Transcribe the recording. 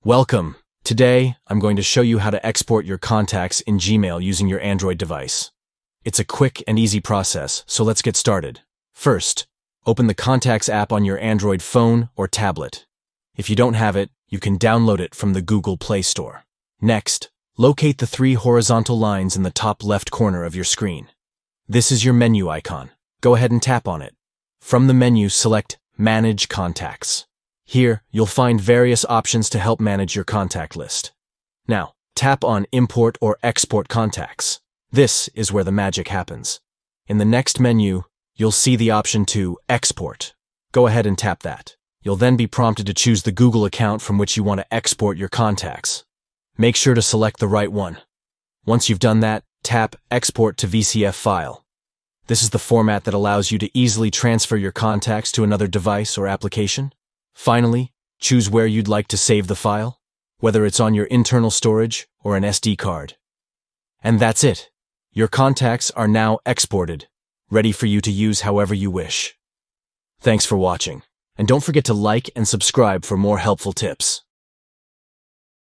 Welcome. Today, I'm going to show you how to export your contacts in Gmail using your Android device. It's a quick and easy process, so let's get started. First, open the Contacts app on your Android phone or tablet. If you don't have it, you can download it from the Google Play Store. Next, locate the three horizontal lines in the top left corner of your screen. This is your menu icon. Go ahead and tap on it. From the menu, select Manage Contacts. Here, you'll find various options to help manage your contact list. Now, tap on Import or Export Contacts. This is where the magic happens. In the next menu, you'll see the option to Export. Go ahead and tap that. You'll then be prompted to choose the Google account from which you want to export your contacts. Make sure to select the right one. Once you've done that, tap Export to VCF file. This is the format that allows you to easily transfer your contacts to another device or application. Finally, choose where you'd like to save the file, whether it's on your internal storage or an SD card. And that's it. Your contacts are now exported, ready for you to use however you wish. Thanks for watching, and don't forget to like and subscribe for more helpful tips.